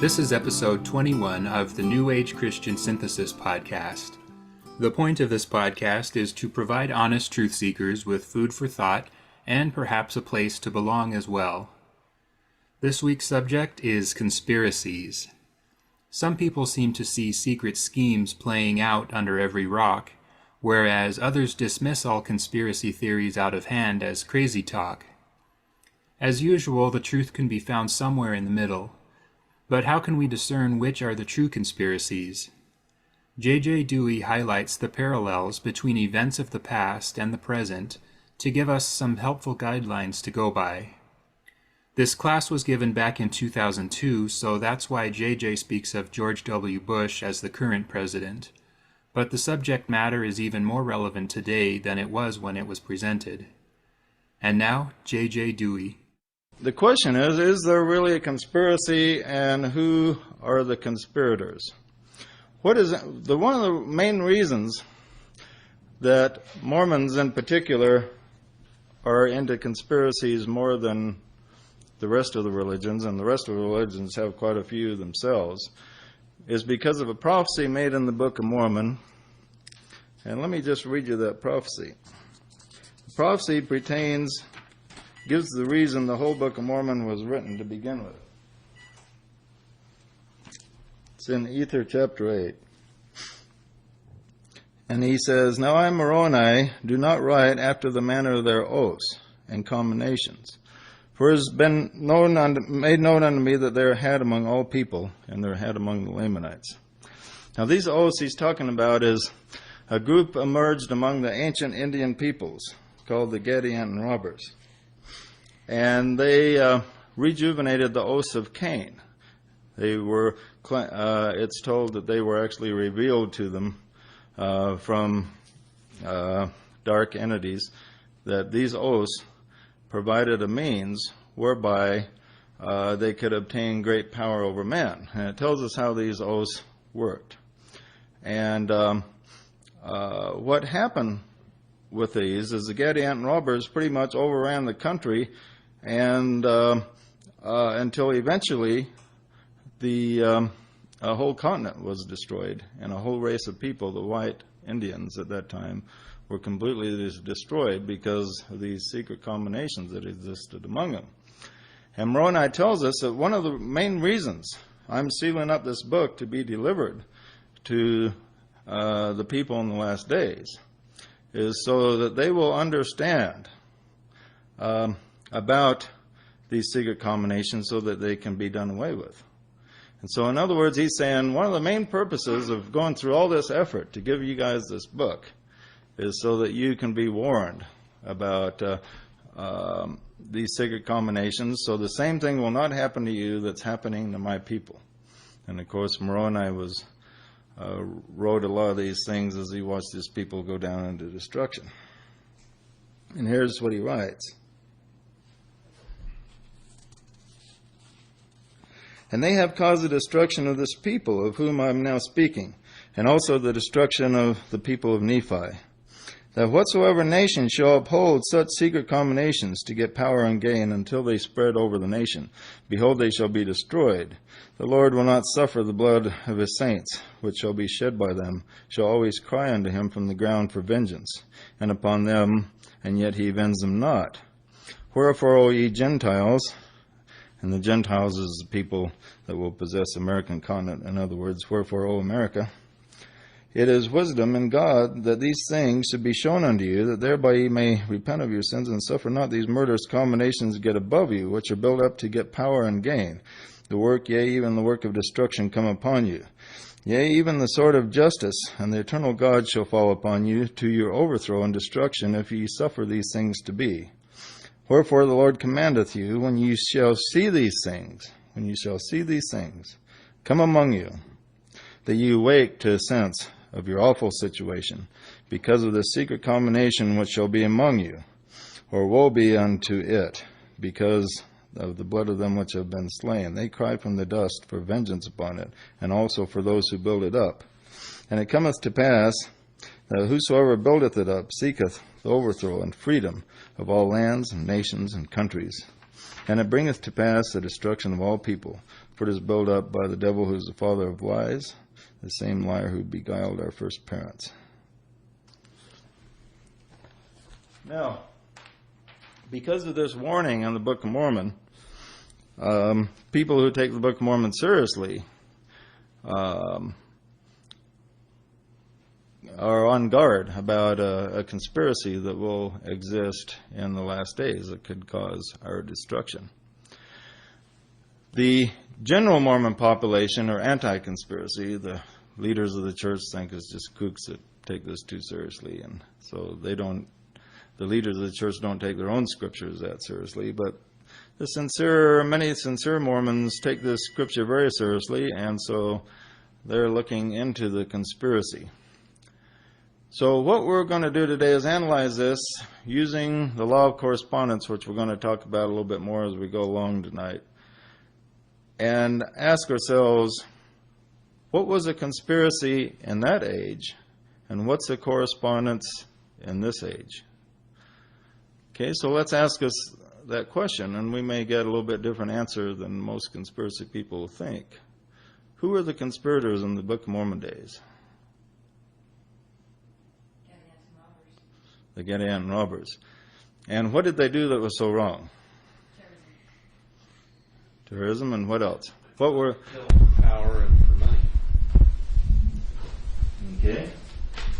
This is episode 21 of the New Age Christian Synthesis podcast. The point of this podcast is to provide honest truth seekers with food for thought and perhaps a place to belong as well. This week's subject is conspiracies. Some people seem to see secret schemes playing out under every rock, whereas others dismiss all conspiracy theories out of hand as crazy talk. As usual, the truth can be found somewhere in the middle. But how can we discern which are the true conspiracies? J.J. Dewey highlights the parallels between events of the past and the present to give us some helpful guidelines to go by. This class was given back in 2002, so that's why J.J. speaks of George W. Bush as the current president. But the subject matter is even more relevant today than it was when it was presented. And now, J.J. Dewey. The question is there really a conspiracy, and who are the conspirators? One of the main reasons that Mormons in particular are into conspiracies more than the rest of the religions, and the rest of the religions have quite a few themselves, is because of a prophecy made in the Book of Mormon. And let me just read you that prophecy. The prophecy gives the reason the whole Book of Mormon was written to begin with. It's in Ether chapter 8. And he says, "Now I, Moroni, do not write after the manner of their oaths and combinations. For it has been made known unto me that they are had among all people, and they are had among the Lamanites." Now these oaths he's talking about is a group emerged among the ancient Indian peoples called the Gadianton robbers. And they rejuvenated the oaths of Cain. They were, it's told that they were actually revealed to them from dark entities, that these oaths provided a means whereby they could obtain great power over men. And it tells us how these oaths worked. And what happened with these is the Gadianton robbers pretty much overran the country, and until eventually the whole continent was destroyed, and a whole race of people, the white Indians at that time, were completely destroyed because of these secret combinations that existed among them. And Moroni tells us that one of the main reasons I'm sealing up this book to be delivered to the people in the last days is so that they will understand about these secret combinations so that they can be done away with. And so in other words, he's saying one of the main purposes of going through all this effort to give you guys this book is so that you can be warned about these secret combinations, so the same thing will not happen to you that's happening to my people. And of course, Moroni wrote a lot of these things as he watched his people go down into destruction. And here's what he writes. "And they have caused the destruction of this people of whom I am now speaking, and also the destruction of the people of Nephi, that whatsoever nation shall uphold such secret combinations to get power and gain until they spread over the nation, behold, they shall be destroyed. The Lord will not suffer the blood of his saints, which shall be shed by them, shall always cry unto him from the ground for vengeance, and upon them, and yet he vends them not. Wherefore, O ye Gentiles," and the Gentiles is the people that will possess the American continent. In other words, "Wherefore, O America, it is wisdom in God that these things should be shown unto you, that thereby ye may repent of your sins, and suffer not these murderous combinations to get above you, which are built up to get power and gain. The work, yea, even the work of destruction come upon you. Yea, even the sword of justice, and the eternal God shall fall upon you to your overthrow and destruction, if ye suffer these things to be. Wherefore the Lord commandeth you, when ye shall see these things, come among you, that ye awake to a sense of your awful situation, because of the secret combination which shall be among you, or woe be unto it, because of the blood of them which have been slain. They cry from the dust for vengeance upon it, and also for those who build it up. And it cometh to pass that whosoever buildeth it up seeketh the overthrow and freedom of all lands and nations and countries And it bringeth to pass the destruction of all people. For it is built up by the devil, who is the father of lies, the same liar who beguiled our first parents. Now, because of this warning in the Book of Mormon, people who take the Book of Mormon seriously are on guard about a conspiracy that will exist in the last days that could cause our destruction. The general Mormon population are anti-conspiracy. The leaders of the church think it's just kooks that take this too seriously, and so they don't. The leaders of the church don't take their own scriptures that seriously, but many sincere Mormons take this scripture very seriously, and so they're looking into the conspiracy. So what we're going to do today is analyze this using the law of correspondence, which we're going to talk about a little bit more as we go along tonight, and ask ourselves, what was a conspiracy in that age, and what's the correspondence in this age? Okay, so let's ask us that question, and we may get a little bit different answer than most conspiracy people think. Who were the conspirators in the Book of Mormon days? The Gadianton robbers. And what did they do that was so wrong? Terrorism, and what else? What were... Kill for power and for money. Okay.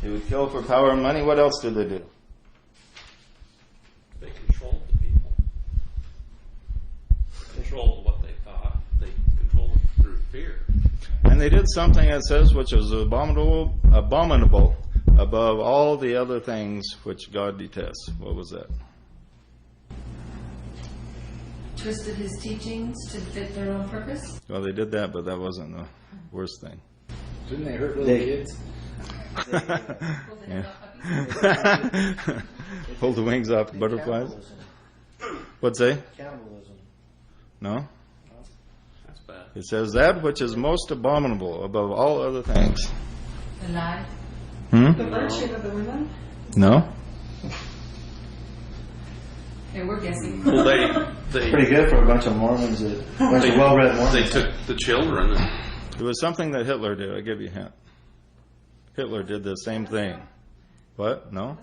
They would kill for power and money. What else did they do? They controlled the people. Controlled what they thought. They controlled it through fear. And they did something, it says, which was abominable above all the other things which God detests. What was that? Twisted his teachings to fit their own purpose? Well, they did that, but that wasn't the worst thing. Didn't they hurt little kids? Pull the wings off butterflies? What'd say? Cannibalism. No? That's bad. It says that which is most abominable above all other things. The lie? Hmm? The virtue of the women? No? Okay, we're guessing. Well, they Pretty good for a bunch of Mormons, a bunch of well-read Mormons. They took the children and It was something that Hitler did. I'll give you a hint. Hitler did the same thing. What? No?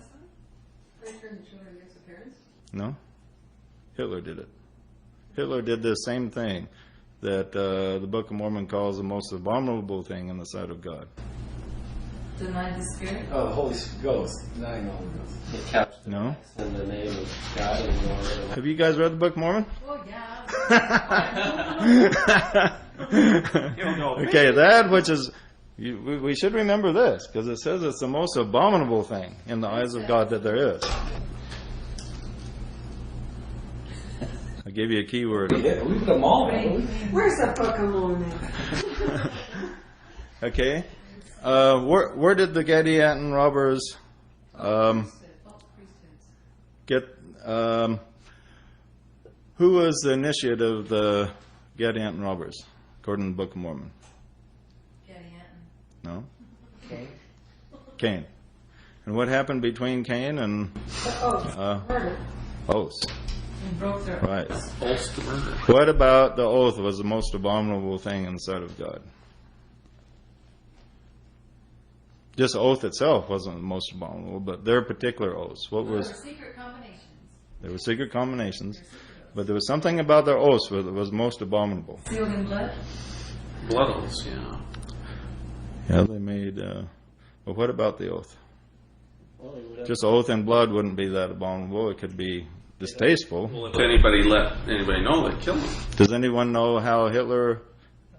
They turned the children against the parents? No? Hitler did it. Hitler did the same thing that the Book of Mormon calls the most abominable thing in the sight of God. Deny the spirit? Oh, the Holy Ghost. Denying the Holy Ghost. It captured No? in the name of God and Lord. Have you guys read the Book of Mormon? Oh, yeah. Okay, that which is... we should remember this, because it says it's the most abominable thing in the eyes of God that there is. I gave you a key word. Yeah, we put them all. Where's the Book of Mormon? Okay. Where did the Gadianton robbers get... who was the initiate of the Gadianton robbers, according to the Book of Mormon? No? Cain. And what happened between Cain and Murder. oaths? And broke their Right. oaths to murder. What about the oath was the most abominable thing in the sight of God? Just oath itself wasn't the most abominable, but their particular oaths. What There was? were secret combinations. There were secret combinations, but there was something about their oaths that was most abominable. Sealed in blood? Blood oaths, yeah. Yeah, they made. But what about the oath? Just oath and blood wouldn't be that abominable. It could be distasteful. Well, if anybody let anybody know, they'd kill them. Does anyone know how Hitler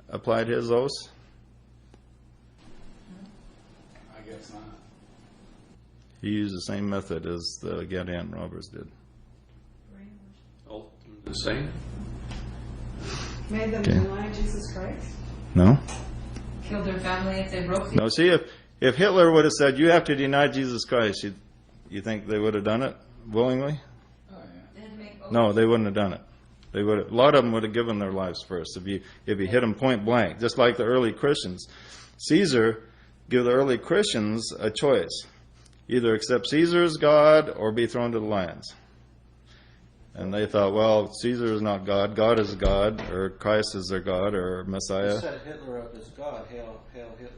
applied his oaths? I guess not. He used the same method as the Gadianton robbers did. Oath to say. Made them Okay. deny Jesus Christ? No? Killed their family if they broke the No, see, if Hitler would have said, you have to deny Jesus Christ, you think they would have done it willingly? Oh, yeah. They had to make oaths. No, they wouldn't have done it. They would have, a lot of them would have given their lives first if you hit them point blank, just like the early Christians. Caesar gave the early Christians a choice. Either accept Caesar as God or be thrown to the lions. And they thought, well, Caesar is not God, God is God, or Christ is their God, or They Messiah. set Hitler up as God. Hail Hitler.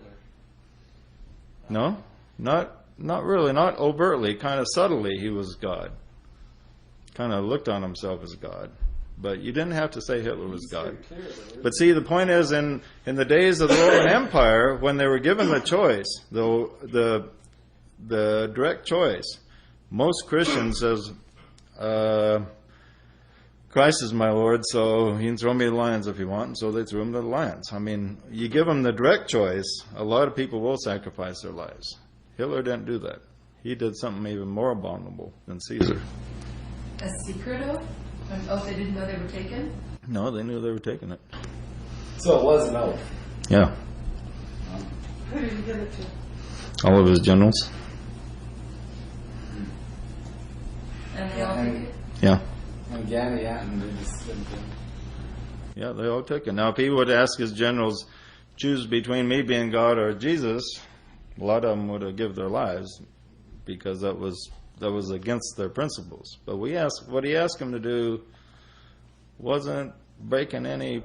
No, not really, not overtly, kind of subtly he was God. Kind of looked on himself as God. But you didn't have to say Hitler was God. But see, the point is, in the days of the Roman Empire, when they were given the choice, the direct choice, most Christians says, Christ is my Lord, so he can throw me to the lions if you want, and so they threw him to the lions. I mean, you give them the direct choice, a lot of people will sacrifice their lives. Hitler didn't do that. He did something even more abominable than Caesar. A secret oath? An oath they didn't know they were taking? No, they knew they were taking it. So it was an oath. Yeah. Who did you give it to? All of his generals. And they all took it? Yeah. And Gannett did the same thing. Yeah, they all took it. Now, if he would ask his generals, choose between me being God or Jesus, a lot of them would have given their lives because that was against their principles. But what he asked them to do wasn't breaking any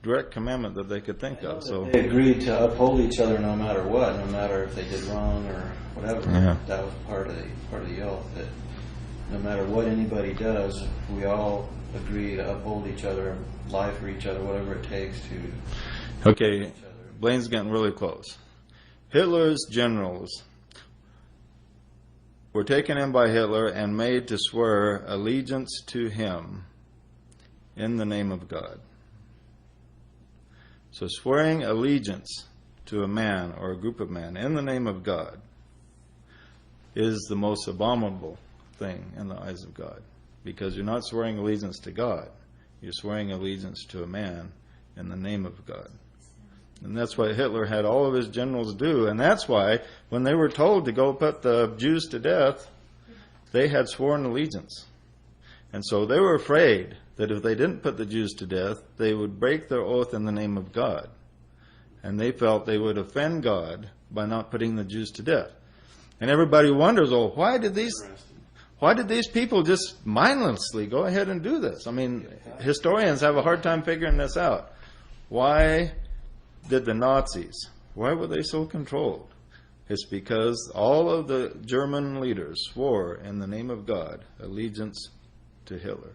direct commandment that they could think of. So they agreed to uphold each other no matter what, no matter if they did wrong or whatever. Yeah. That was part of the oath, that no matter what anybody does, we all agree to uphold each other, lie for each other, whatever it takes to okay, each other. Blaine's getting really close. Hitler's generals were taken in by Hitler and made to swear allegiance to him in the name of God. So swearing allegiance to a man or a group of men in the name of God is the most abominable thing in the eyes of God, because you're not swearing allegiance to God, you're swearing allegiance to a man in the name of God. And that's what Hitler had all of his generals do, and that's why when they were told to go put the Jews to death, they had sworn allegiance. And so they were afraid that if they didn't put the Jews to death, they would break their oath in the name of God. And they felt they would offend God by not putting the Jews to death. And everybody wonders, oh, why did these people just mindlessly go ahead and do this? I mean, historians have a hard time figuring this out. Why did the Nazis, why were they so controlled? It's because all of the German leaders swore in the name of God allegiance to Hitler.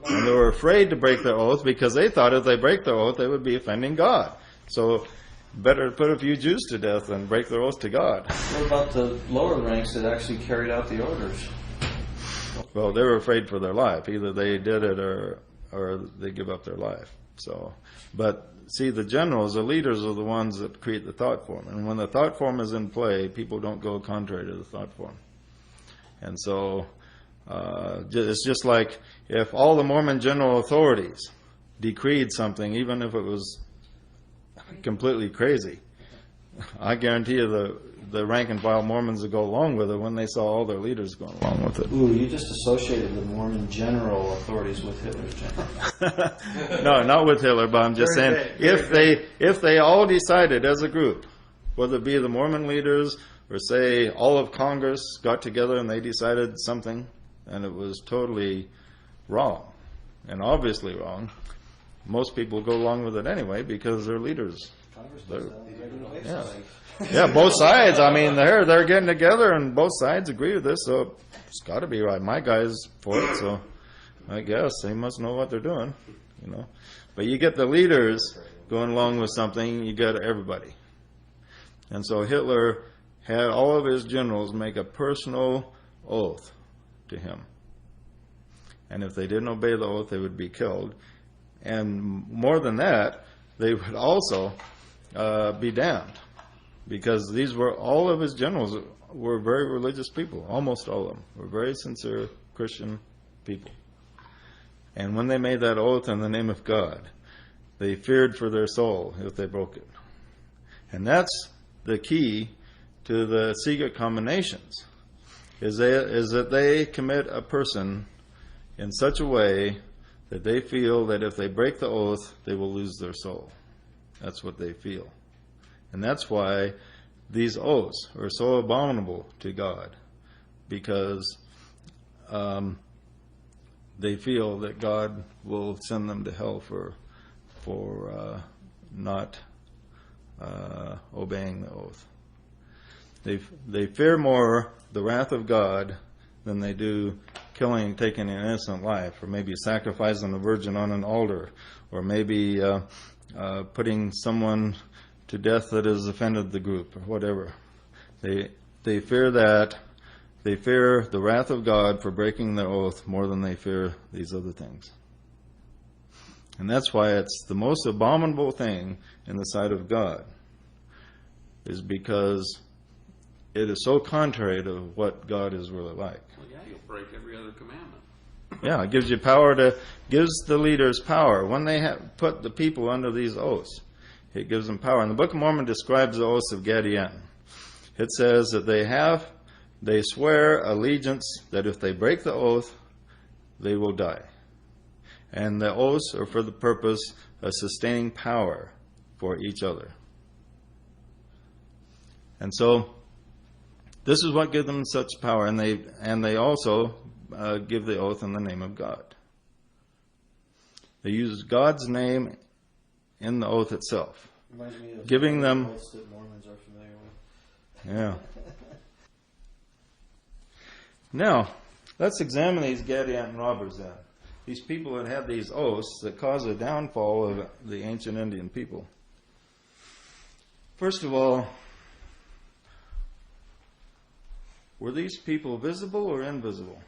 And they were afraid to break their oath because they thought if they break their oath, they would be offending God. So better put a few Jews to death than break their oath to God. What about the lower ranks that actually carried out the orders? Well, they were afraid for their life. Either they did it or they give up their life. So, but see, the generals, the leaders, are the ones that create the thought form. And when the thought form is in play, people don't go contrary to the thought form. And so it's just like if all the Mormon general authorities decreed something, even if it was completely crazy, I guarantee you the rank and file Mormons would go along with it when they saw all their leaders going along with it. Ooh, you just associated the Mormon general authorities with Hitler's general. No, not with Hitler, but I'm just saying if they all decided as a group, whether it be the Mormon leaders or say all of Congress got together and they decided something and it was totally wrong and obviously wrong, most people go along with it anyway because they're leaders. Yeah, both sides. I mean, they're getting together, and both sides agree with this, so it's got to be right. My guy's for it, so I guess they must know what they're doing, you know. But you get the leaders going along with something, you get everybody. And so Hitler had all of his generals make a personal oath to him, and if they didn't obey the oath, they would be killed. And more than that, they would also be damned, because these were all of his generals were very religious people. Almost all of them were very sincere Christian people. And when they made that oath in the name of God, they feared for their soul if they broke it. And that's the key to the secret combinations, is that they commit a person in such a way that they feel that if they break the oath, they will lose their soul. That's what they feel. And that's why these oaths are so abominable to God, because they feel that God will send them to hell for not obeying the oath. They fear more the wrath of God than they do taking an innocent life, or maybe sacrificing a virgin on an altar, or maybe putting someone to death that has offended the group, or whatever. They fear that. They fear the wrath of God for breaking their oath more than they fear these other things. And that's why it's the most abominable thing in the sight of God, is because it is so contrary to what God is really like. Well, yeah, you'll break every other commandment. Yeah, it gives you gives the leaders power. When they have put the people under these oaths, it gives them power. And the Book of Mormon describes the oaths of Gadianton. It says that they swear allegiance, that if they break the oath, they will die. And the oaths are for the purpose of sustaining power for each other. And so, this is what gives them such power, and they also give the oath in the name of God. They use God's name in the oath itself, Reminds me of giving them. oaths that Mormons are familiar with. Yeah. Now, let's examine these Gadianton robbers then. These people that had these oaths that caused the downfall of the ancient Indian people. First of all, were these people visible or invisible?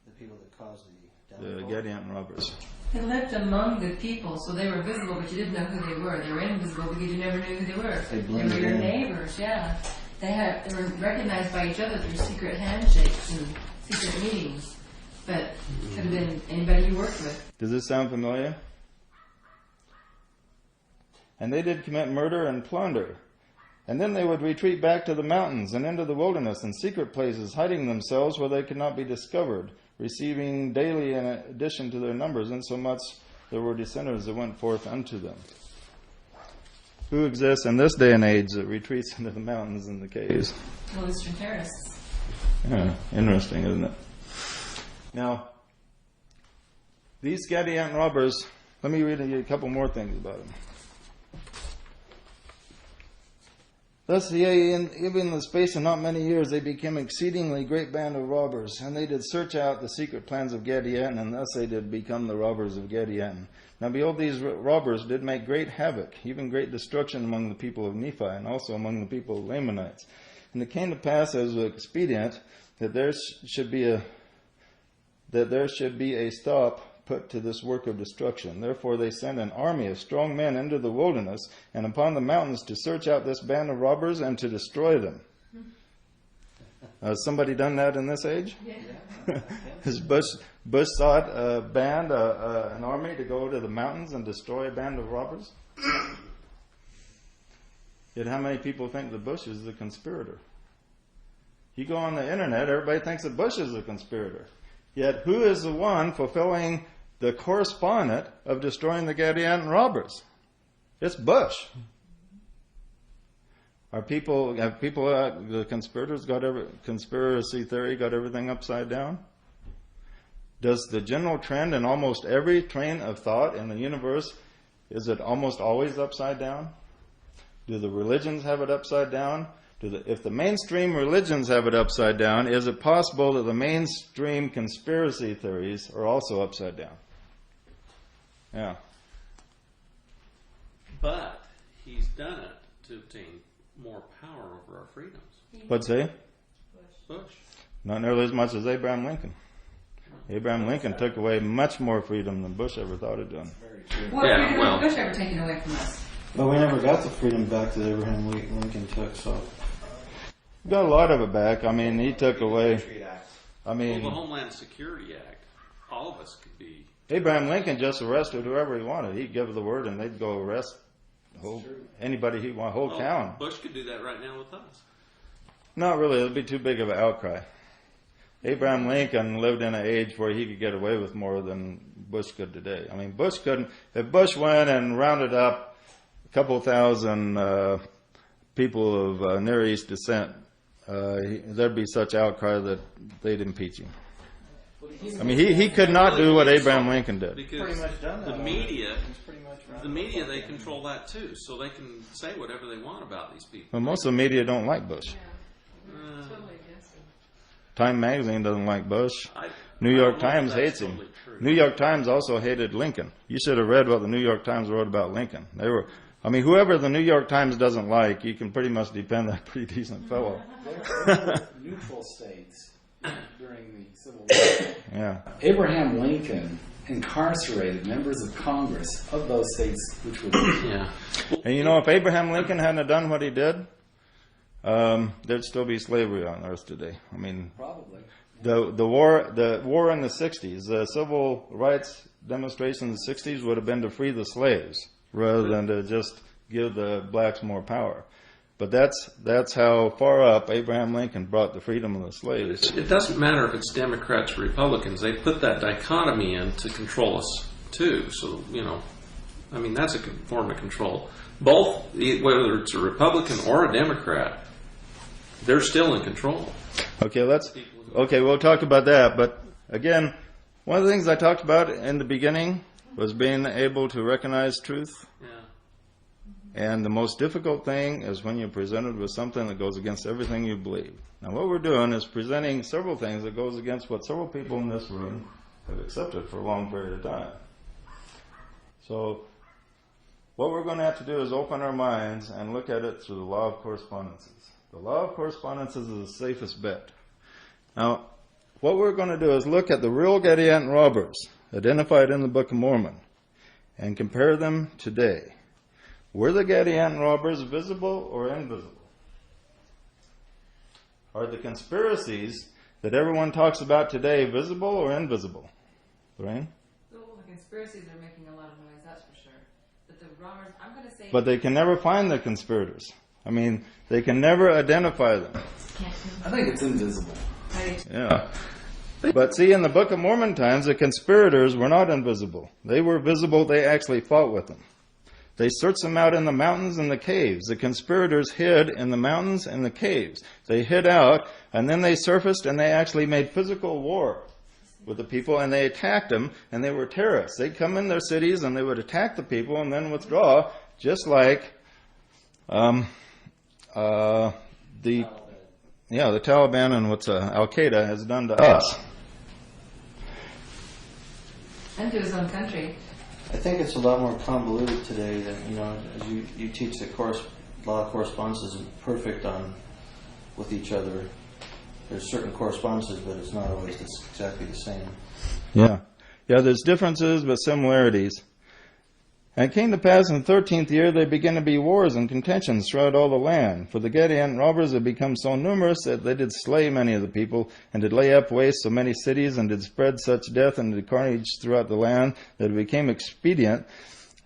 The people that caused the The downfall. Gadianton robbers. They lived among the people, so they were visible, but you didn't know who they were. They were invisible because you never knew who they were. They They blended were your in. neighbors, yeah. They were recognized by each other through secret handshakes and secret meetings. But could have been anybody you worked with. Does this sound familiar? And they did commit murder and plunder. And then they would retreat back to the mountains and into the wilderness and secret places, hiding themselves where they could not be discovered, receiving daily in addition to their numbers, insomuch there were descendants that went forth unto them. Who exists in this day and age that retreats into the mountains and the caves? Well, Eastern Terrorists. Yeah, interesting, isn't it? Now, these Gadianton robbers, let me read you a couple more things about them. Thus, yea, even in the space of not many years, they became an exceedingly great band of robbers, and they did search out the secret plans of Gadianton, and thus they did become the robbers of Gadianton. Now behold, these robbers did make great havoc, even great destruction among the people of Nephi, and also among the people of Lamanites. And it came to pass as was expedient that there should be a stop put to this work of destruction. Therefore they sent an army of strong men into the wilderness and upon the mountains to search out this band of robbers and to destroy them. Has somebody done that in this age? Yeah. Has Bush sought a band, an army to go to the mountains and destroy a band of robbers? Yet how many people think that Bush is the conspirator? You go on the internet, everybody thinks that Bush is the conspirator. Yet who is the one fulfilling the correspondent of destroying the Gadianton robbers? It's Bush. Have the conspirators conspiracy theory got everything upside down? Does the general trend in almost every train of thought in the universe, is it almost always upside down? Do the religions have it upside down? If the mainstream religions have it upside down, is it possible that the mainstream conspiracy theories are also upside down? Yeah. But he's done it to obtain more power over our freedoms. What'd say? Bush. Not nearly as much as Abraham Lincoln. Abraham Lincoln took away much more freedom than Bush ever thought of doing. What Yeah, freedom well- has Bush ever taken away from us? But we never got the freedom back that Abraham Lincoln took, so. Got a lot of it back. I mean, he took away. I Well, mean, the Homeland Security Act, all of us could be. Abraham Lincoln just arrested whoever he wanted. He'd give the word, and they'd go arrest anybody he wanted, whole Well, town. Bush could do that right now with us. Not really. It'd be too big of an outcry. Abraham Lincoln lived in an age where he could get away with more than Bush could today. I mean, Bush couldn't. If Bush went and rounded up a couple thousand people of Near East descent, there'd be such outcry that they'd impeach him. Well, I mean, he could not do what Abraham Lincoln did. Because Pretty much done that the already. media, He's pretty much around the media, they control that too, so they can say whatever they want about these people. Well, most of the media don't like Bush. Totally against it. Time magazine doesn't like Bush. New I York don't know if Times that's hates him. totally true. New York Times also hated Lincoln. You should have read what the New York Times wrote about Lincoln. They were, I mean, whoever the New York Times doesn't like, you can pretty much depend on a pretty decent fellow. They were neutral states during the Civil War. Yeah. Abraham Lincoln incarcerated members of Congress of those states which were Yeah. And you know, if Abraham Lincoln hadn't have done what he did, there'd still be slavery on earth today. I mean, probably. the war in the 60s, the civil rights demonstrations in the 60s would have been to free the slaves rather than to just give the blacks more power. But that's how far up Abraham Lincoln brought the freedom of the slaves. It doesn't matter if it's Democrats or Republicans. They put that dichotomy in to control us too. So, you know, I mean, that's a form of control. Both, whether it's a Republican or a Democrat, they're still in control. Okay, we'll talk about that. But again, one of the things I talked about in the beginning was being able to recognize truth. Yeah. And the most difficult thing is when you're presented with something that goes against everything you believe. Now, what we're doing is presenting several things that goes against what several people in this room have accepted for a long period of time. So, what we're going to have to do is open our minds and look at it through the law of correspondences. The law of correspondences is the safest bet. Now, what we're going to do is look at the real Gadianton robbers identified in the Book of Mormon and compare them today. Were the Gadianton robbers visible or invisible? Are the conspiracies that everyone talks about today visible or invisible? Lorraine? Well, the conspiracies are making a lot of noise, that's for sure. But the robbers, I'm going to say... But they can never find the conspirators. I mean, they can never identify them. I think it's invisible. Yeah. But see, in the Book of Mormon times, the conspirators were not invisible. They were visible, they actually fought with them. They searched them out in the mountains and the caves. The conspirators hid in the mountains and the caves. They hid out, and then they surfaced, and they actually made physical war with the people, and they attacked them, and they were terrorists. They'd come in their cities, and they would attack the people, and then withdraw, just like the Taliban and what Al-Qaeda has done to us. And to his own country. I think it's a lot more convoluted today than, you know, as you teach the law of correspondences isn't perfect with each other. There's certain correspondences, but it's not always exactly the same. Yeah, there's differences but similarities. And it came to pass in the 13th year there began to be wars and contentions throughout all the land. For the Gadianton robbers had become so numerous that they did slay many of the people, and did lay up waste so many cities, and did spread such death and did carnage throughout the land, that it became expedient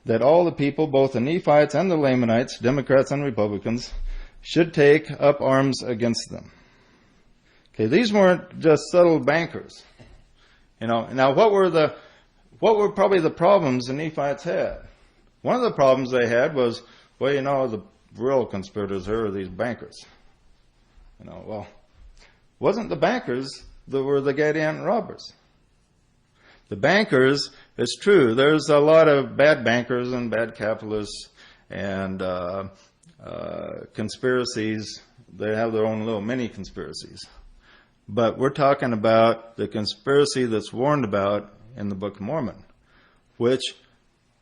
that all the people, both the Nephites and the Lamanites, Democrats and Republicans, should take up arms against them. Okay, these weren't just subtle bankers. You know, now what were probably the problems the Nephites had? One of the problems they had was, well, you know, the real conspirators here are these bankers. You know, well, wasn't the bankers that were the Gadianton robbers? The bankers, it's true, there's a lot of bad bankers and bad capitalists and conspiracies. They have their own little mini conspiracies. But we're talking about the conspiracy that's warned about in the Book of Mormon, which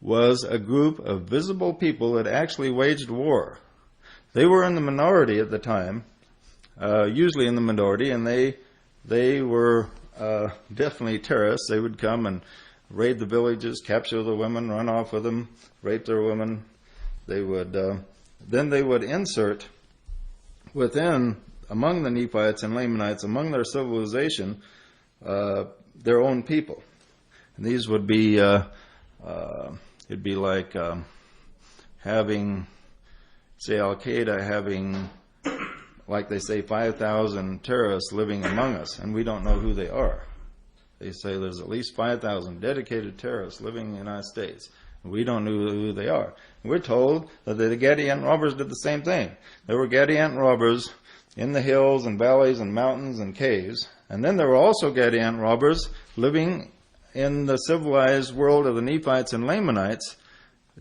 was a group of visible people that actually waged war. They were in the minority at the time, usually in the minority, and they were definitely terrorists. They would come and raid the villages, capture the women, run off with them, rape their women. They would then they would insert within, among the Nephites and Lamanites, among their civilization, their own people. And these would be it'd be like having, say, Al-Qaeda having, like they say, 5,000 terrorists living among us, and we don't know who they are. They say there's at least 5,000 dedicated terrorists living in the United States, and we don't know who they are. And we're told that the Gadianton robbers did the same thing. There were Gadianton robbers in the hills and valleys and mountains and caves. And then there were also Gadian robbers living in the civilized world of the Nephites and Lamanites,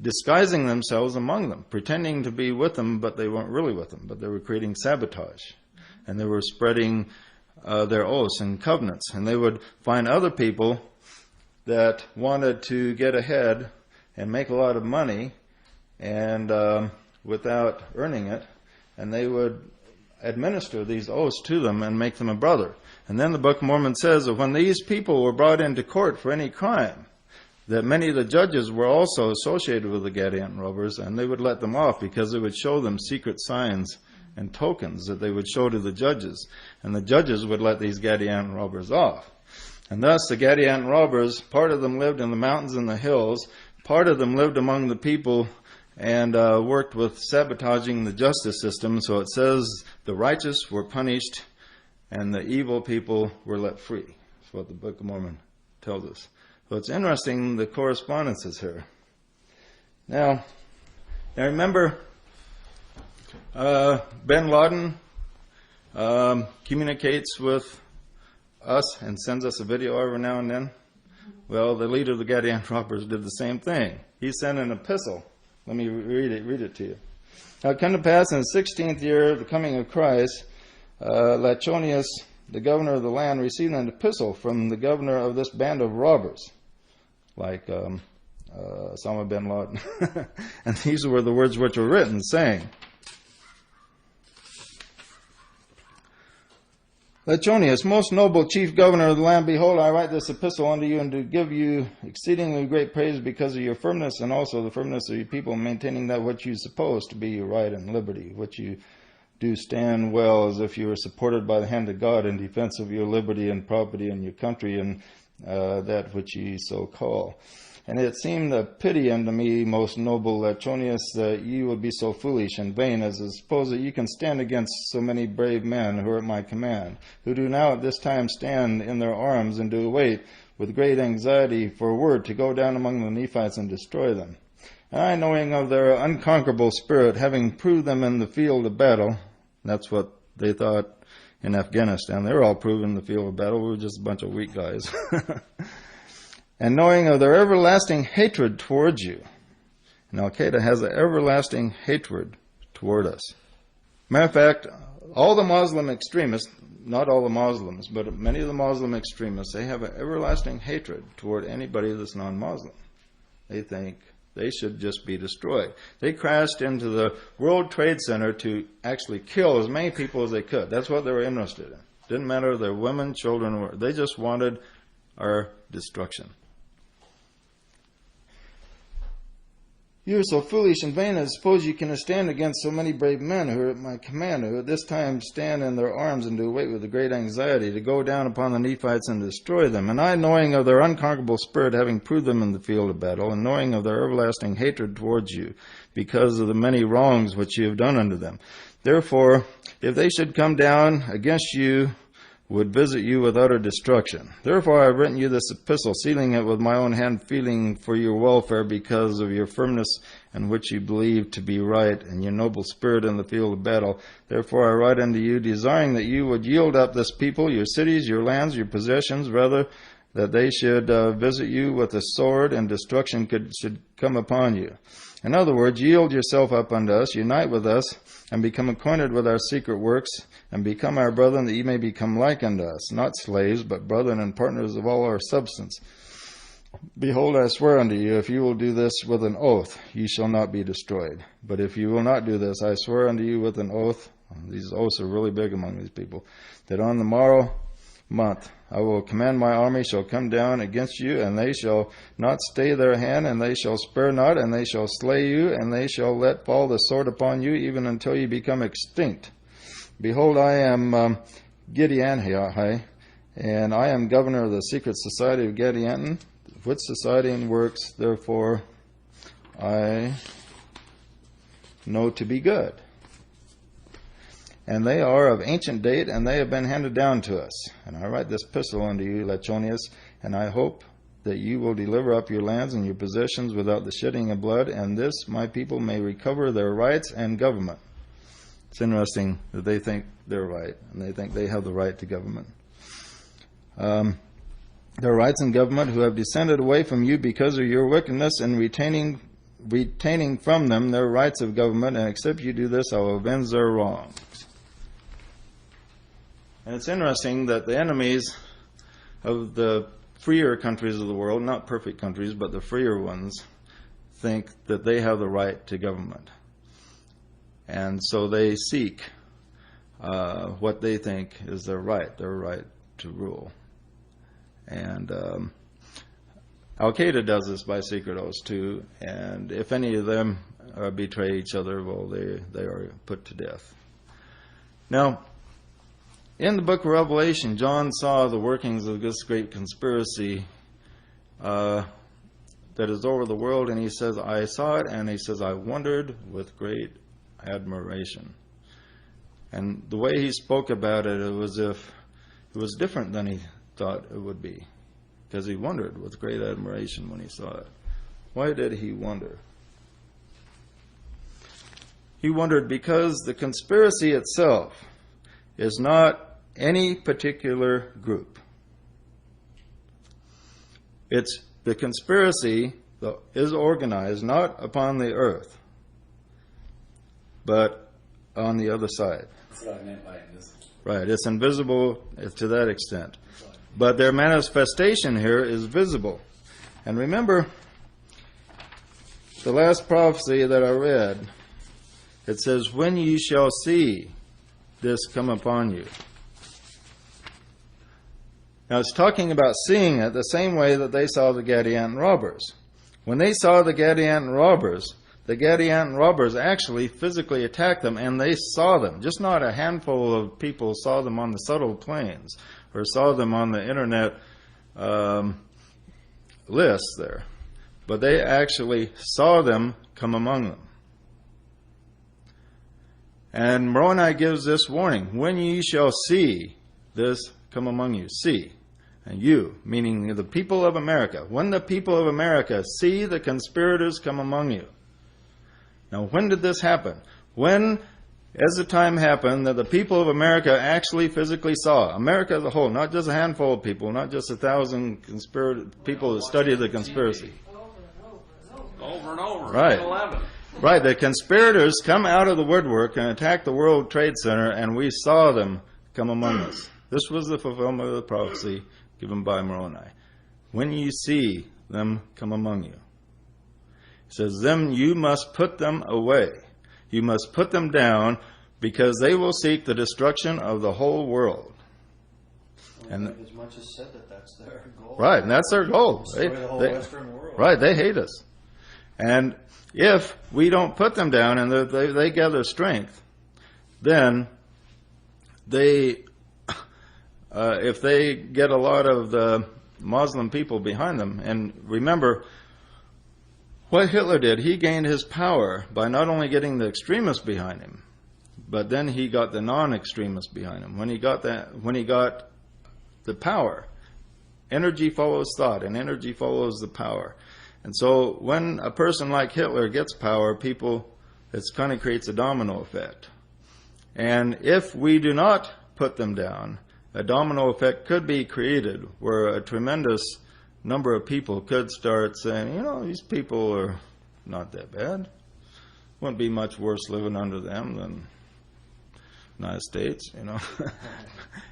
disguising themselves among them, pretending to be with them, but they weren't really with them, but they were creating sabotage. And they were spreading their oaths and covenants. And they would find other people that wanted to get ahead and make a lot of money and without earning it, and they would administer these oaths to them and make them a brother. And then the Book of Mormon says that when these people were brought into court for any crime, that many of the judges were also associated with the Gadian robbers, and they would let them off because they would show them secret signs and tokens that they would show to the judges. And the judges would let these Gadian robbers off. And thus the Gadian robbers, part of them lived in the mountains and the hills, part of them lived among the people and worked with sabotaging the justice system. So it says the righteous were punished and the evil people were let free. That's what the Book of Mormon tells us. So it's interesting, the correspondences here. Now remember, bin Laden communicates with us and sends us a video every now and then. Well, the leader of the Gadian robbers did the same thing. He sent an epistle. Let me read it to you. Now it came to pass in the 16th year of the coming of Christ, Lachonius, the governor of the land, received an epistle from the governor of this band of robbers, like Osama bin Laden. And these were the words which were written, saying, Lachonius, most noble chief governor of the land, behold, I write this epistle unto you, and to give you exceedingly great praise because of your firmness, and also the firmness of your people, maintaining that what you suppose to be your right and liberty, which you do stand well, as if you were supported by the hand of God in defense of your liberty and property and your country, and that which ye so call. And it seemed a pity unto me, most noble Lachonius, that ye would be so foolish and vain as to suppose that ye can stand against so many brave men who are at my command, who do now at this time stand in their arms and do wait with great anxiety for a word to go down among the Nephites and destroy them. And I, knowing of their unconquerable spirit, having proved them in the field of battle, that's what they thought in Afghanistan. They were all proven in the field of battle. We were just a bunch of weak guys. And knowing of their everlasting hatred towards you. And Al-Qaeda has an everlasting hatred toward us. Matter of fact, all the Muslim extremists, not all the Muslims, but many of the Muslim extremists, they have an everlasting hatred toward anybody that's non-Muslim. They think they should just be destroyed. They crashed into the World Trade Center to actually kill as many people as they could. That's what they were interested in. Didn't matter if they're women, children, they just wanted our destruction. You are so foolish and vain as suppose you can stand against so many brave men who are at my command, who at this time stand in their arms and do wait with a great anxiety to go down upon the Nephites and destroy them. And I, knowing of their unconquerable spirit, having proved them in the field of battle, and knowing of their everlasting hatred towards you, because of the many wrongs which you have done unto them. Therefore, if they should come down against you, would visit you with utter destruction. Therefore I have written you this epistle, sealing it with my own hand, feeling for your welfare because of your firmness and which you believe to be right, and your noble spirit in the field of battle. Therefore I write unto you, desiring that you would yield up this people, your cities, your lands, your possessions, rather that they should visit you with a sword, and destruction should come upon you. In other words, yield yourself up unto us, unite with us, and become acquainted with our secret works, and become our brethren, that ye may become like unto us, not slaves, but brethren and partners of all our substance. Behold, I swear unto you, if you will do this with an oath, ye shall not be destroyed. But if you will not do this, I swear unto you with an oath, these oaths are really big among these people, that on the morrow month I will command my army shall come down against you, and they shall not stay their hand, and they shall spare not, and they shall slay you, and they shall let fall the sword upon you, even until you become extinct. Behold, I am Gideon, and I am governor of the secret society of Gideon, which society and works, therefore, I know to be good. And they are of ancient date, and they have been handed down to us. And I write this epistle unto you, Lachonius, and I hope that you will deliver up your lands and your possessions without the shedding of blood, and this my people may recover their rights and government. It's interesting that they think they're right, and they think they have the right to government. Their rights in government who have descended away from you because of your wickedness and retaining from them their rights of government, and except you do this, I will avenge their wrongs. And it's interesting that the enemies of the freer countries of the world, not perfect countries, but the freer ones, think that they have the right to government. And so they seek what they think is their right to rule. And Al-Qaeda does this by secret oaths too, and if any of them betray each other, well, they are put to death. Now, in the book of Revelation, John saw the workings of this great conspiracy that is over the world, and he says, I saw it, and he says, I wondered with great admiration. And the way he spoke about it, it was if it was different than he thought it would be, because he wondered with great admiration when he saw it. Why did he wonder? He wondered because the conspiracy itself is not any particular group. It's the conspiracy that is organized not upon the earth, but on the other side. That's what I meant by invisible. Right, it's invisible to that extent. But their manifestation here is visible. And remember, the last prophecy that I read, it says, when ye shall see this come upon you. Now it's talking about seeing it the same way that they saw the Gadianton robbers. When they saw the Gadianton robbers actually physically attacked them, and they saw them. Just not a handful of people saw them on the subtle planes or saw them on the internet lists there. But they actually saw them come among them. And Moroni gives this warning, when ye shall see this come among you. See. And you, meaning the people of America. When the people of America see the conspirators come among you. Now, when did this happen? When, as the time happened, that the people of America actually physically saw, America as a whole, not just a handful of people, not just 1,000 people that study the conspiracy. Over and over. Right. 11. Right, the conspirators come out of the woodwork and attack the World Trade Center, and we saw them come among us. This was the fulfillment of the prophecy given by Moroni. When you see them come among you. It says, them you must put them away. You must put them down, because they will seek the destruction of the whole world. And as much as said that that's their goal. Right, and that's their goal. Destroy the whole Western world. Right, they hate us. And if we don't put them down and they gather strength, then they, if they get a lot of the Muslim people behind them, and remember, what Hitler did, he gained his power by not only getting the extremists behind him, but then he got the non-extremists behind him. When he got the power, energy follows thought, and energy follows the power. And so when a person like Hitler gets power, it kind of creates a domino effect. And if we do not put them down, a domino effect could be created where a tremendous number of people could start saying, these people are not that bad. Wouldn't be much worse living under them than United States,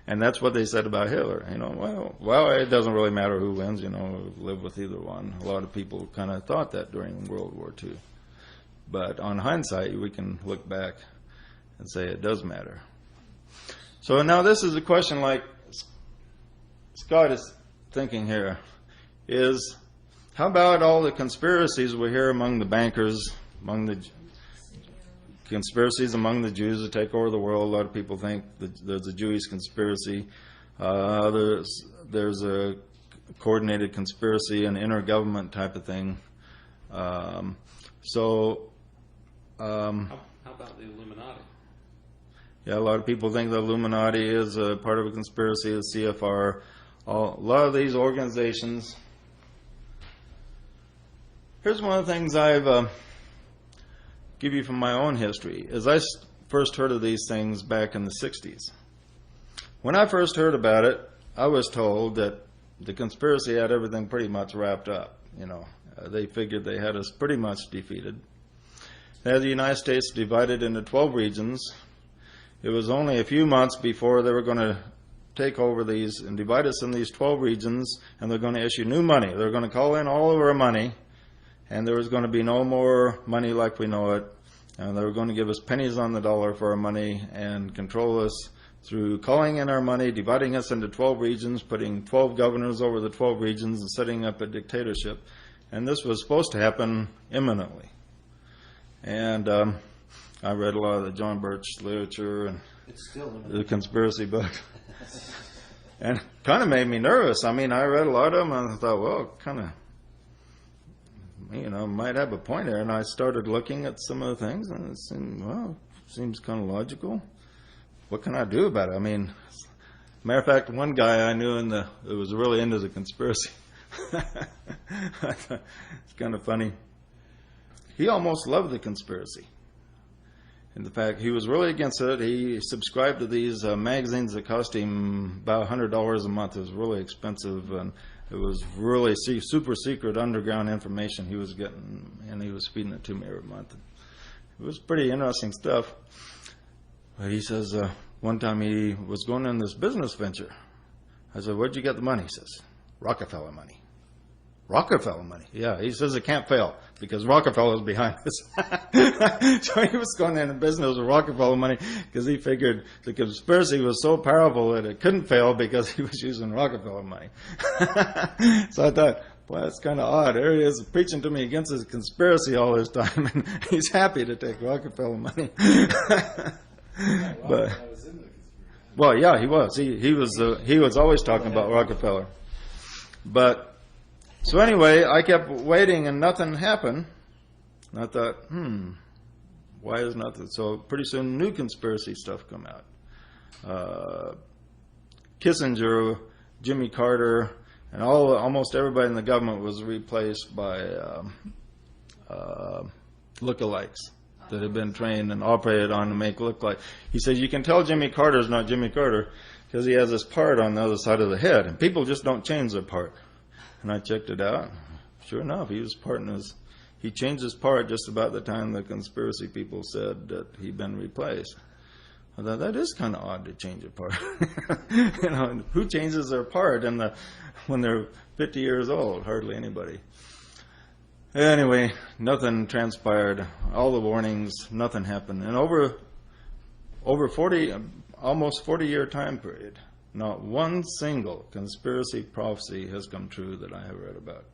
And that's what they said about Hitler. Well, it doesn't really matter who wins, live with either one. A lot of people kind of thought that during World War II. But on hindsight, we can look back and say it does matter. So now this is a question like Scott is thinking here, is how about all the conspiracies we hear among the bankers, conspiracies among the Jews to take over the world? A lot of people think that there's a Jewish conspiracy. There's a coordinated conspiracy, an intergovernment type of thing. How about the Illuminati? Yeah, a lot of people think the Illuminati is a part of a conspiracy, the CFR. A lot of these organizations. Here's one of the things I've give you from my own history. As I first heard of these things back in the 60s. When I first heard about it, I was told that the conspiracy had everything pretty much wrapped up. They figured they had us pretty much defeated. They had the United States divided into 12 regions. It was only a few months before they were going to take over these and divide us in these 12 regions, and they're going to issue new money. They're going to call in all of our money, and there was going to be no more money like we know it, and they were going to give us pennies on the dollar for our money and control us through calling in our money, dividing us into 12 regions, putting 12 governors over the 12 regions, and setting up a dictatorship. And this was supposed to happen imminently. And I read a lot of the John Birch literature and the conspiracy books. And kind of made me nervous. I mean, I read a lot of them, and I thought, well, kind of, might have a point there. And I started looking at some of the things, and it seems kind of logical. What can I do about it? I mean, matter of fact, one guy I knew that was really into the conspiracy. It's kind of funny. He almost loved the conspiracy. In fact, he was really against it. He subscribed to these magazines that cost him about $100 a month. It was really expensive, and it was really super secret underground information he was getting, and he was feeding it to me every month. It was pretty interesting stuff. But he says, one time he was going in this business venture. I said, where'd you get the money? He says, Rockefeller money. Rockefeller money. Yeah, he says it can't fail because Rockefeller's behind us. So he was going into business with Rockefeller money because he figured the conspiracy was so powerful that it couldn't fail because he was using Rockefeller money. So I thought, well, that's kind of odd. There he is preaching to me against his conspiracy all this time, and he's happy to take Rockefeller money. But, well, yeah, he was. He was always talking about Rockefeller. But so anyway, I kept waiting and nothing happened. And I thought, why is nothing? So pretty soon new conspiracy stuff come out. Kissinger, Jimmy Carter, and almost everybody in the government was replaced by lookalikes that had been trained and operated on to make look like. He says, you can tell Jimmy Carter's not Jimmy Carter because he has this part on the other side of the head, and people just don't change their part. And I checked it out. Sure enough, he changed his part just about the time the conspiracy people said that he'd been replaced. I thought, that is kind of odd to change a part. Who changes their part when they're 50 years old? Hardly anybody. Anyway, nothing transpired. All the warnings, nothing happened. And over 40, almost 40-year time period, not one single conspiracy prophecy has come true that I have read about.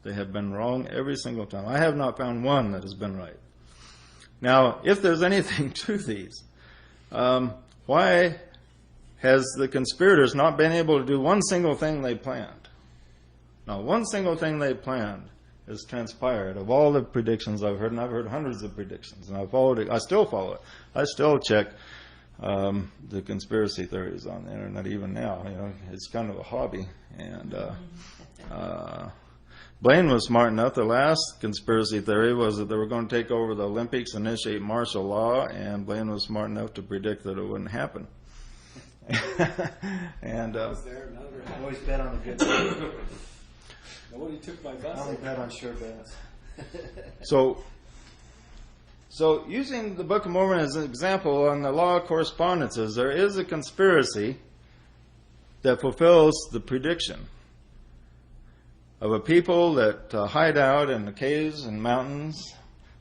They have been wrong every single time. I have not found one that has been right. Now, if there's anything to these, why has the conspirators not been able to do one single thing they planned? Not one single thing they planned has transpired of all the predictions I've heard, and I've heard hundreds of predictions, and I've followed it. I still follow it. I still check the conspiracy theories on the internet even now. It's kind of a hobby. And Blaine was smart enough. The last conspiracy theory was that they were going to take over the Olympics and initiate martial law, and Blaine was smart enough to predict that it wouldn't happen. And I always bet on a good bet. Nobody took my bus. I only bet on sure bets. So using the Book of Mormon as an example on the law of correspondences, there is a conspiracy that fulfills the prediction of a people that hide out in the caves and mountains,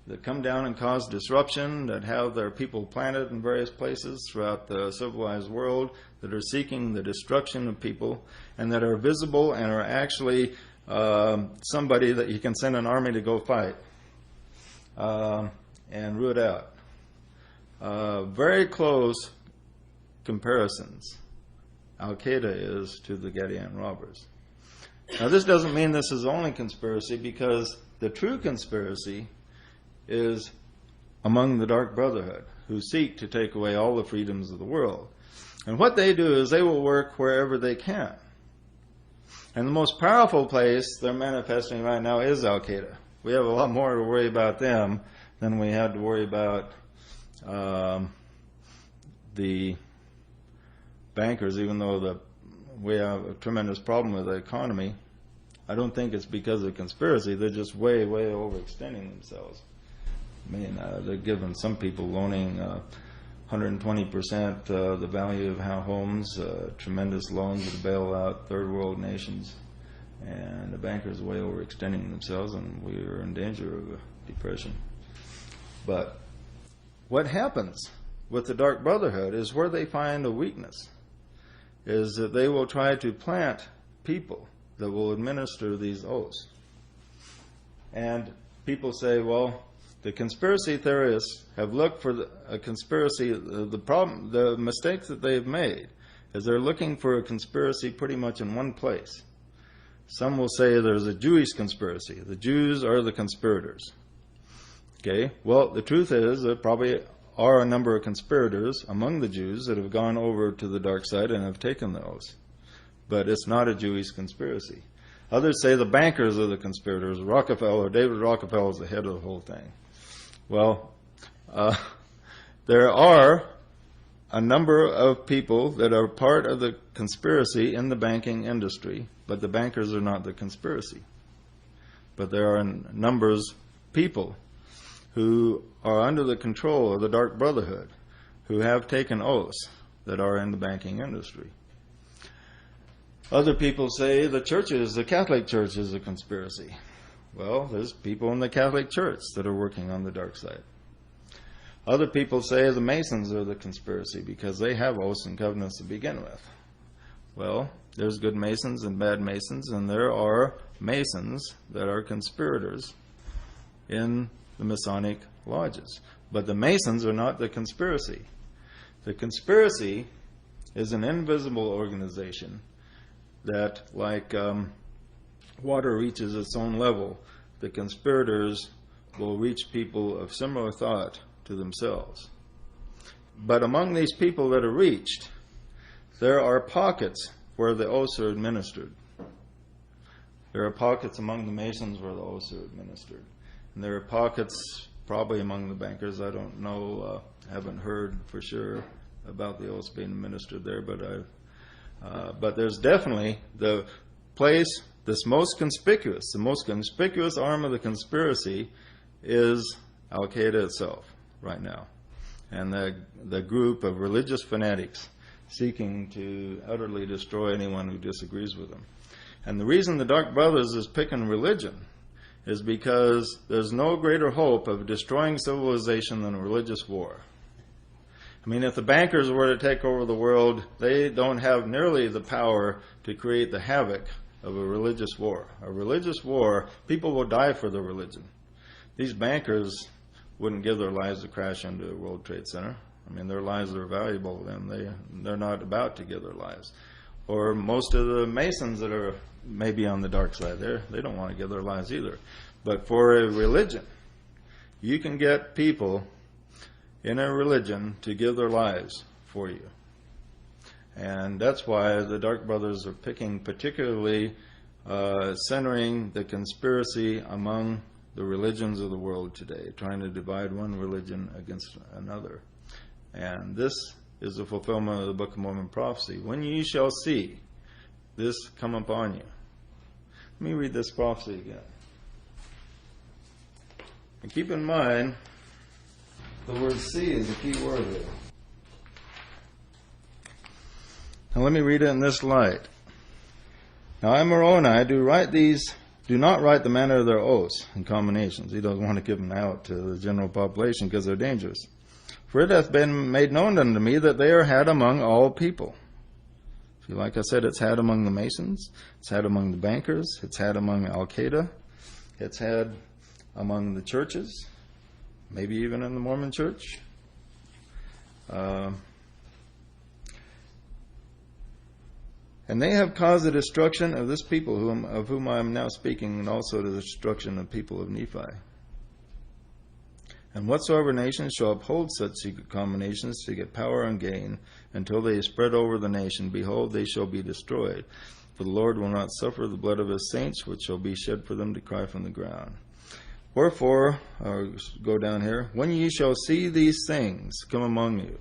that come down and cause disruption, that have their people planted in various places throughout the civilized world, that are seeking the destruction of people, and that are visible and are actually somebody that you can send an army to go fight and root out. Very close comparisons Al-Qaeda is to the Gadian robbers. Now, this doesn't mean this is the only conspiracy, because the true conspiracy is among the Dark Brotherhood, who seek to take away all the freedoms of the world. And what they do is they will work wherever they can. And the most powerful place they're manifesting right now is Al-Qaeda. We have a lot more to worry about them than we had to worry about the bankers, even though we have a tremendous problem with the economy, I don't think it's because of conspiracy. They're just way, way overextending themselves. I mean, they're giving some people loaning 120% the value of homes, tremendous loans to bail out third world nations. And the bankers are way overextending themselves, and we are in danger of a depression. But what happens with the Dark Brotherhood is where they find a weakness, is that they will try to plant people that will administer these oaths. And people say, well, the conspiracy theorists have looked for a conspiracy. The mistake that they've made is they're looking for a conspiracy pretty much in one place. Some will say there's a Jewish conspiracy. The Jews are the conspirators. Okay, well, the truth is there probably are a number of conspirators among the Jews that have gone over to the dark side and have taken the oaths. But it's not a Jewish conspiracy. Others say the bankers are the conspirators. David Rockefeller is the head of the whole thing. Well, there are a number of people that are part of the conspiracy in the banking industry, but the bankers are not the conspiracy. But there are numbers of people who are under the control of the Dark Brotherhood, who have taken oaths, that are in the banking industry. Other people say the Catholic Church is a conspiracy. Well, there's people in the Catholic Church that are working on the dark side. Other people say the Masons are the conspiracy because they have oaths and covenants to begin with. Well, there's good Masons and bad Masons, and there are Masons that are conspirators in the Masonic lodges. But the Masons are not the conspiracy. The conspiracy is an invisible organization that, like water reaches its own level, the conspirators will reach people of similar thought to themselves. But among these people that are reached, there are pockets where the oaths are administered. There are pockets among the Masons where the oaths are administered. And there are pockets probably among the bankers. I don't know, haven't heard for sure about the oaths being administered there, but there's definitely the place that's most conspicuous. The most conspicuous arm of the conspiracy is Al-Qaeda itself right now, and the group of religious fanatics seeking to utterly destroy anyone who disagrees with them. And the reason the Dark Brothers is picking religion is because there's no greater hope of destroying civilization than a religious war. I mean, if the bankers were to take over the world, they don't have nearly the power to create the havoc of a religious war. A religious war, people will die for their religion. These bankers wouldn't give their lives to crash into a World Trade Center. I mean, their lives are valuable to them. They're not about to give their lives. Or most of the Masons that are maybe on the dark side there, they don't want to give their lives either. But for a religion, you can get people in a religion to give their lives for you. And that's why the Dark Brothers are picking particularly centering the conspiracy among the religions of the world today, trying to divide one religion against another. And this is the fulfillment of the Book of Mormon prophecy. When ye shall see this come upon you. Let me read this prophecy again. And keep in mind, the word see is a key word here. Now let me read it in this light. Now I, Moroni, do not write the manner of their oaths and combinations. He doesn't want to give them out to the general population because they're dangerous. For it hath been made known unto me that they are had among all people. See, like I said, it's had among the Masons, it's had among the bankers, it's had among Al-Qaeda, it's had among the churches, maybe even in the Mormon church. And they have caused the destruction of this people of whom I am now speaking, and also the destruction of people of Nephi. And whatsoever nation shall uphold such secret combinations to get power and gain until they spread over the nation, behold, they shall be destroyed. For the Lord will not suffer the blood of his saints, which shall be shed for them, to cry from the ground. Wherefore, go down here, when ye shall see these things come among you,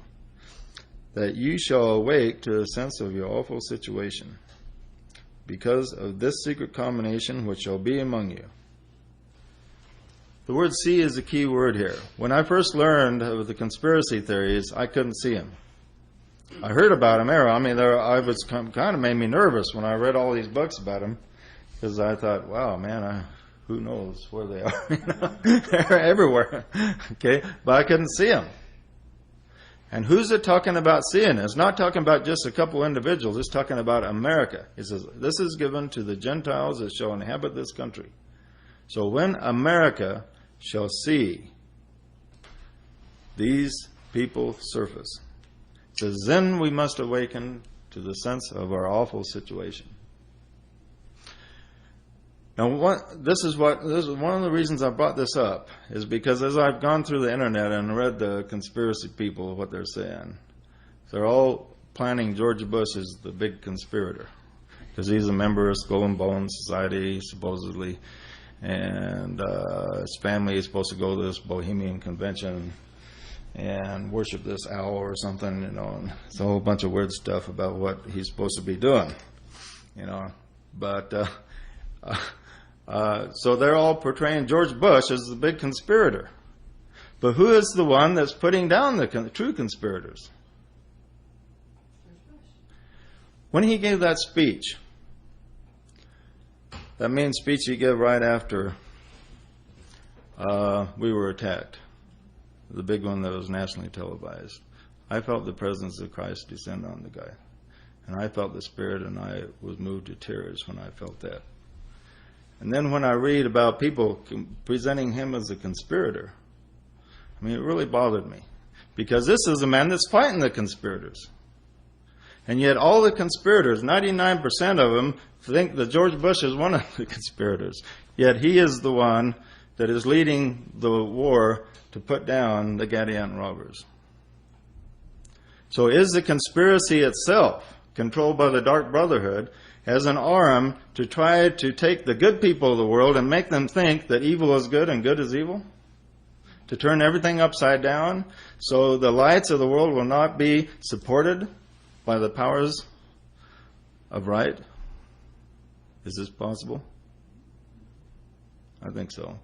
that you shall awake to a sense of your awful situation, because of this secret combination which shall be among you. The word see is the key word here. When I first learned of the conspiracy theories, I couldn't see them. I heard about them. I was kind of made me nervous when I read all these books about them, because I thought, wow, man, who knows where they are? They're everywhere. Okay, but I couldn't see them. And who's it talking about seeing? It's not talking about just a couple individuals. It's talking about America. It says, this is given to the Gentiles that shall inhabit this country. So when America shall see these people surface, it says, then we must awaken to the sense of our awful situation. Now, this is one of the reasons I brought this up, is because as I've gone through the internet and read the conspiracy people, what they're saying, they're all planning George Bush as the big conspirator, because he's a member of Skull and Bones Society, supposedly, and his family is supposed to go to this Bohemian convention and worship this owl or something, and it's a whole bunch of weird stuff about what he's supposed to be doing, but so they're all portraying George Bush as the big conspirator. But who is the one that's putting down the true conspirators? When he gave that speech, that main speech he gave right after we were attacked, the big one that was nationally televised, I felt the presence of Christ descend on the guy. And I felt the Spirit, and I was moved to tears when I felt that. And then when I read about people presenting him as a conspirator, it really bothered me. Because this is a man that's fighting the conspirators. And yet all the conspirators, 99% of them, think that George Bush is one of the conspirators. Yet he is the one that is leading the war to put down the Gadianton robbers. So is the conspiracy itself, controlled by the Dark Brotherhood, as an arm to try to take the good people of the world and make them think that evil is good and good is evil? To turn everything upside down so the lights of the world will not be supported by the powers of right? Is this possible? I think so.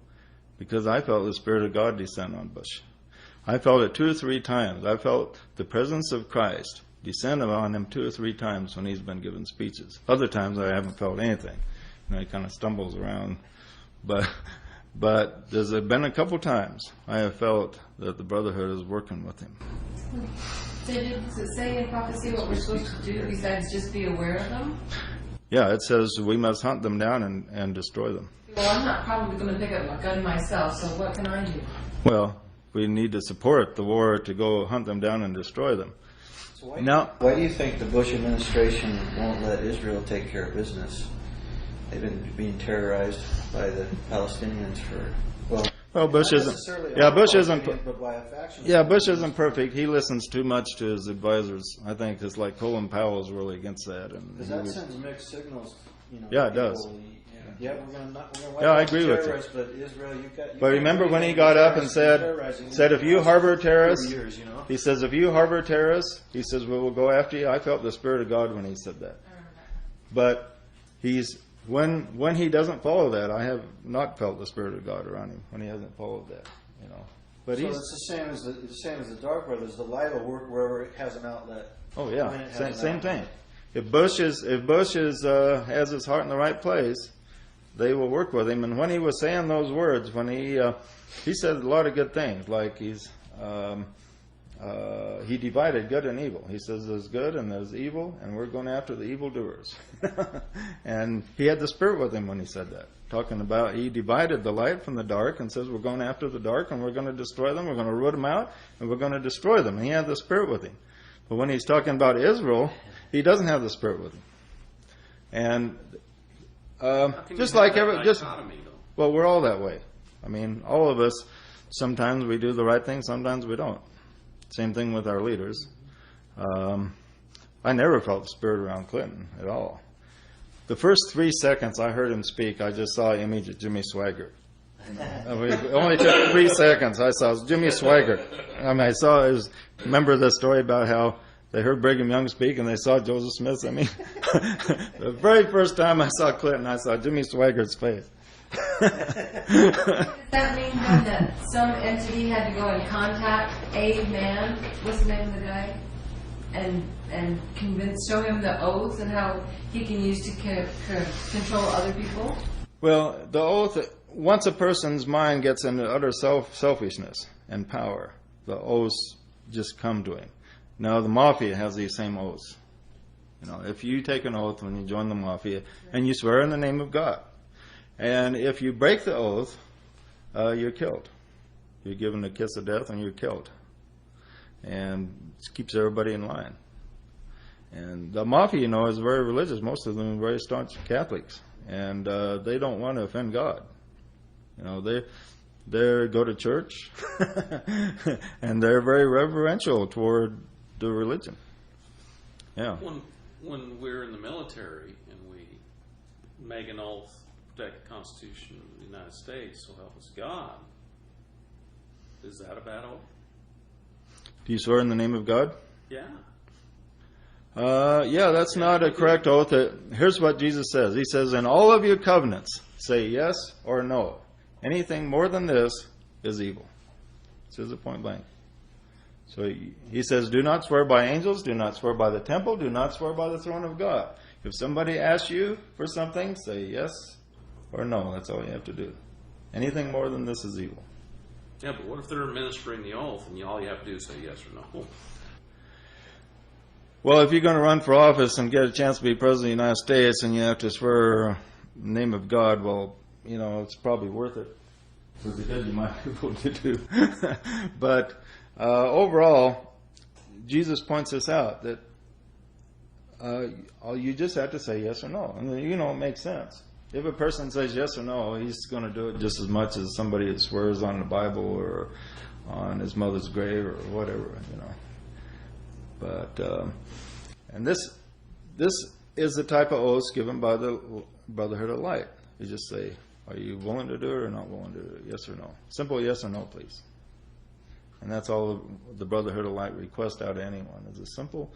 Because I felt the Spirit of God descend on Bush. I felt it 2 or 3 times. I felt the presence of Christ descend on him 2 or 3 times when he's been giving speeches. Other times I haven't felt anything. He kind of stumbles around. But there's been a couple times I have felt that the Brotherhood is working with him. Does it say in prophecy what we're supposed to do besides just be aware of them? Yeah, it says we must hunt them down and destroy them. Well, I'm not probably going to pick up a gun myself, so what can I do? Well, we need to support the war to go hunt them down and destroy them. So why do you think the Bush administration won't let Israel take care of business? They've been being terrorized by the Palestinians for, Bush isn't. Yeah, Bush isn't. Bush isn't perfect. He listens too much to his advisors. I think it's like Colin Powell is really against that. Because that sends mixed signals. Yeah, it does. Yeah, we're going to wipe I out agree the with terrorists, you. but Israel, But remember when he got up and said if you harbor terrorists, he says if you harbor terrorists, he says we will go after you. I felt the Spirit of God when he said that. But when he doesn't follow that, I have not felt the Spirit of God around him when he hasn't followed that. But so it's the same as the Dark Brothers. The light will work wherever it has an outlet. Oh yeah, same thing. If Bush has his heart in the right place, they will work with him. And when he was saying those words, when he said a lot of good things, like he divided good and evil. He says there's good and there's evil, and we're going after the evildoers. And he had the Spirit with him when he said that, talking about he divided the light from the dark and says we're going after the dark and we're going to destroy them, we're going to root them out, and we're going to destroy them. And he had the Spirit with him. But when he's talking about Israel, he doesn't have the Spirit with him. And just like well, we're all that way. All of us, sometimes we do the right thing, sometimes we don't. Same thing with our leaders. I never felt the Spirit around Clinton at all. The first 3 seconds I heard him speak, I just saw an image of Jimmy Swaggart. It only took 3 seconds. I saw Jimmy Swaggart. Remember the story about how they heard Brigham Young speak and they saw Joseph Smith. I mean, the very first time I saw Clinton, I saw Jimmy Swaggart's face. Does that mean then that some entity had to go and contact a man, what's the name of the guy, and show him the oath and how he can use to control other people? Well, the oath, once a person's mind gets into utter selfishness and power, the oaths just come to him. Now, the mafia has these same oaths. You know, if you take an oath when you join the mafia and you swear in the name of God, and if you break the oath, you're killed. You're given a kiss of death and you're killed. And it keeps everybody in line. And the mafia, you know, is very religious. Most of them are very staunch Catholics. And they don't want to offend God. You know, they go to church and they're very reverential toward the religion. Yeah. When we're in the military and we make an oath to protect the Constitution of the United States, so help us God, is that a bad oath? Do you swear in the name of God? Yeah. Yeah, that's not a correct oath. Here's what Jesus says. He says, in all of your covenants, say yes or no. Anything more than this is evil. This is a point blank. So he says, do not swear by angels, do not swear by the temple, do not swear by the throne of God. If somebody asks you for something, say yes or no. That's all you have to do. Anything more than this is evil. Yeah, but what if they're administering the oath and all you have to do is say yes or no? Well, if you're going to run for office and get a chance to be president of the United States and you have to swear in the name of God, well, you know, it's probably worth it. Because you might be able to do. But overall, Jesus points this out, that you just have to say yes or no. And, you know, it makes sense. If a person says yes or no, he's going to do it just as much as somebody that swears on the Bible or on his mother's grave or whatever, you know. But and this is the type of oaths given by the Brotherhood of Light. You just say, are you willing to do it or not willing to do it? Yes or no. Simple yes or no, please. And that's all the Brotherhood of Light requests out of anyone, is a simple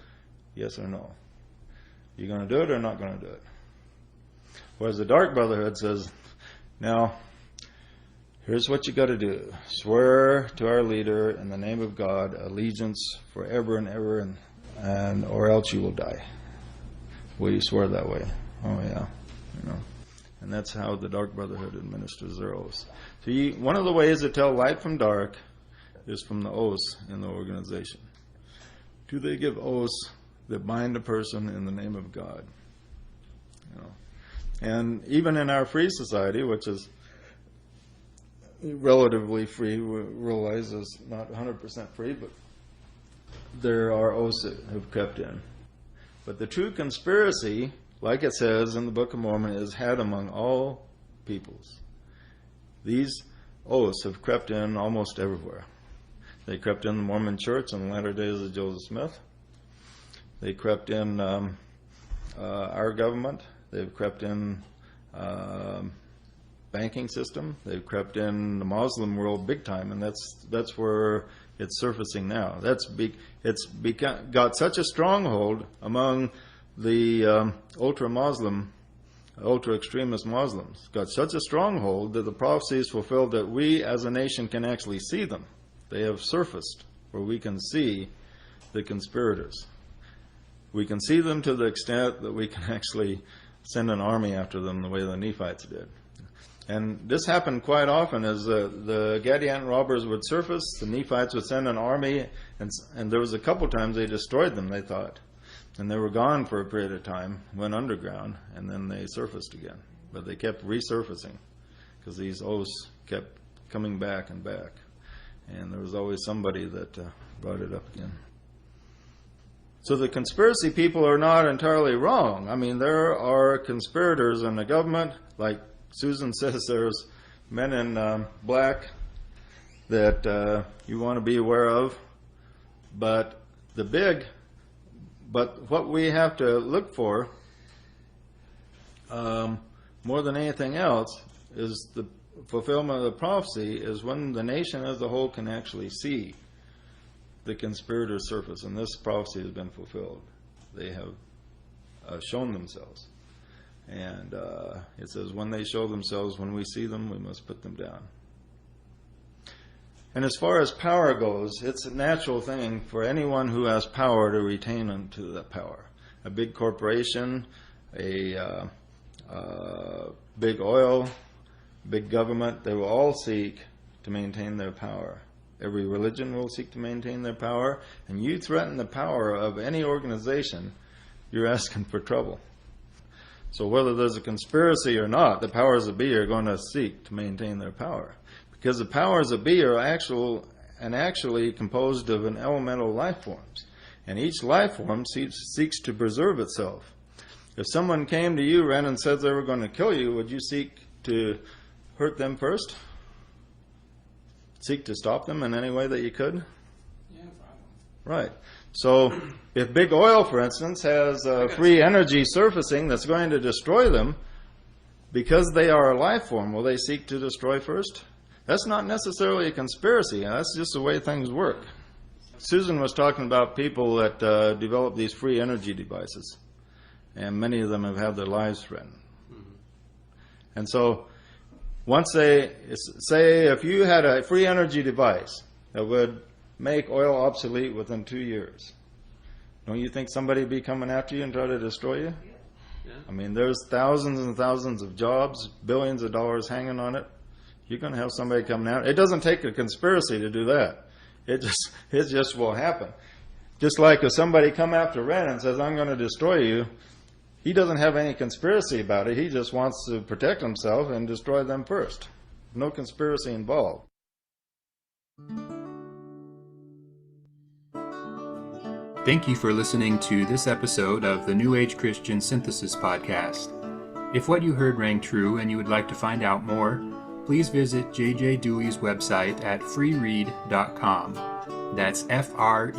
yes or no. You going to do it or not going to do it? Whereas the Dark Brotherhood says, now, here's what you got to do. Swear to our leader in the name of God allegiance forever and ever, and or else you will die. Will you swear that way? Oh yeah, you know. And that's how the Dark Brotherhood administers their oaths. So one of the ways to tell light from dark is from the oaths in the organization. Do they give oaths that bind a person in the name of God? You know. And even in our free society, which is relatively free, we realize it's not 100% free, but there are oaths that have crept in. But the true conspiracy, like it says in the Book of Mormon, is had among all peoples. These oaths have crept in almost everywhere. They crept in the Mormon Church in the latter days of Joseph Smith. They crept in our government. They've crept in banking system. They've crept in the Muslim world big time, and that's where it's surfacing now. It's got such a stronghold among the ultra-extremist Muslims. Got such a stronghold that the prophecy is fulfilled that we as a nation can actually see them. They have surfaced where we can see the conspirators. We can see them to the extent that we can actually send an army after them the way the Nephites did. And this happened quite often as the Gadianton robbers would surface, the Nephites would send an army, and there was a couple times they destroyed them, they thought. And they were gone for a period of time, went underground, and then they surfaced again. But they kept resurfacing because these oaths kept coming back and back. And there was always somebody that brought it up again. So the conspiracy people are not entirely wrong. I mean, there are conspirators in the government, like Susan says, there's men in black that you want to be aware of. But what we have to look for, more than anything else, is the fulfillment of the prophecy, is when the nation as a whole can actually see the conspirators surface, and this prophecy has been fulfilled. They have shown themselves. And it says, when they show themselves, when we see them, we must put them down. And as far as power goes, it's a natural thing for anyone who has power to retain unto that power. A big corporation, a big oil, big government, they will all seek to maintain their power. Every religion will seek to maintain their power, and you threaten the power of any organization, you're asking for trouble. So whether there's a conspiracy or not, the powers that be are going to seek to maintain their power. Because the powers that be are actually composed of an elemental life forms. And each life form seeks to preserve itself. If someone came to you, Ren, and said they were going to kill you, would you seek to hurt them first? Seek to stop them in any way that you could? Yeah, probably. Right. So if big oil, for instance, has free energy surfacing that's going to destroy them, because they are a life form, will they seek to destroy first? That's not necessarily a conspiracy. That's just the way things work. Susan was talking about people that develop these free energy devices, and many of them have had their lives threatened. Mm-hmm. And so once they say, if you had a free energy device that would make oil obsolete within 2 years, don't you think somebody would be coming after you and try to destroy you? Yeah. I mean, there's thousands and thousands of jobs, billions of dollars hanging on it. You're going to have somebody coming out. It doesn't take a conspiracy to do that. It just will happen. Just like if somebody come after Ren and says, I'm going to destroy you, he doesn't have any conspiracy about it. He just wants to protect himself and destroy them first. No conspiracy involved. Thank you for listening to this episode of the New Age Christian Synthesis Podcast. If what you heard rang true and you would like to find out more, please visit J.J. Dewey's website at freeread.com. That's FREEREAD.com.